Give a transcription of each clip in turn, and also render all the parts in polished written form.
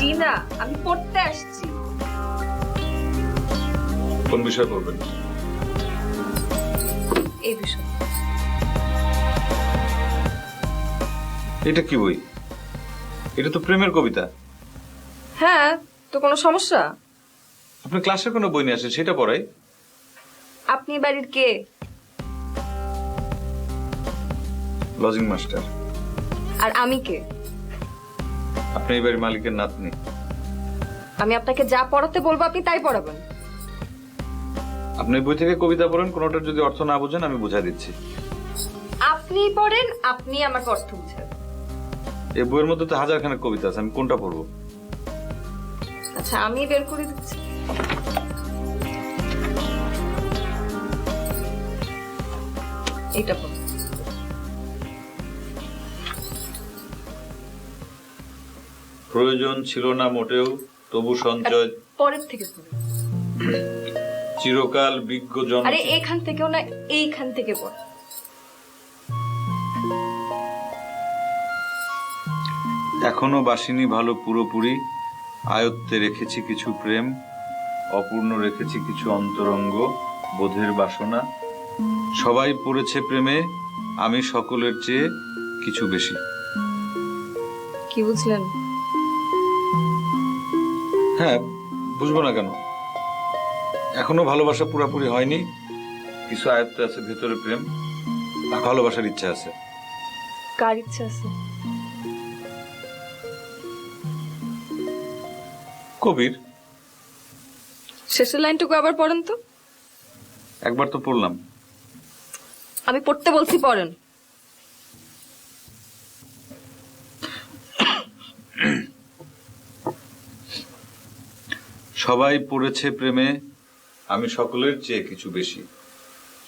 জি না, আমি পড়তে আসছি। কোন বিষয় পড়বেন? এই বিষয়। এটা কি বই? এটা তো প্রেমের কবিতা। হ্যাঁ, তো কোনো সমস্যা? আপনি ক্লাসের কোনো বই নিয়ে আসেন, সেটা পড়াই। আপনি বাড়ির কে? Lodging master. আর আমি কে? আপনি এই বাড়ির মালিকের নাতনি। আমি আপনাকে যা পড়াতে বলবো আপনি তাই পড়াবেন। আপনি বই থেকে কবিতা পড়েন, কোনোটার যদি অর্থ না বোঝেন আমি বুঝাই দিচ্ছি। আপনি পড়েন, আপনি আমাকে অর্থ বুঝাবেন। এই বইয়ের মধ্যে তো হাজারখানেক কবিতা আছে, আমি কোনটা পড়বো? আচ্ছা, আমি বের করে দিচ্ছি। এইটা পড়ুন। প্রয়োজন ছিল না মোটেও, তবু সঞ্চয় পরের থেকে পড়ুন। চিরকাল বিজ্ঞ জন। আরে এখান থেকেও না, এইখান থেকে পড়। এখনো বাসিনি ভালো পুরোপুরি, আয়ত্তে রেখেছি কিছু প্রেম, অপূর্ণ রেখেছি কিছু অন্তরঙ্গ বোধের বাসনা। সবাই পড়েছে প্রেমে, আমি সকলের চেয়ে কিছু বেশি। কি বুঝলেন? হ্যাঁ, বুঝবো না কেন? এখনো ভালোবাসা পুরাপুরি হয়নি, কিছু আয়ত্তে আছে ভেতরে প্রেম, আর ভালোবাসার ইচ্ছা আছে। কার ইচ্ছা আছে? কবির। শেষের লাইনটুকু আবার পড়েন তো। একবার তো পড়লাম। আমি পড়তে বলছি, পড়েন। সবাই পড়েছে প্রেমে, আমি সকলের চেয়ে কিছু বেশি।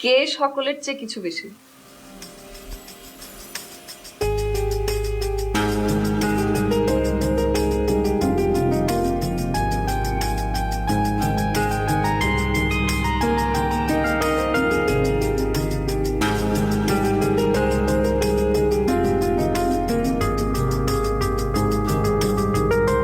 কে সকলের চেয়ে কিছু বেশি?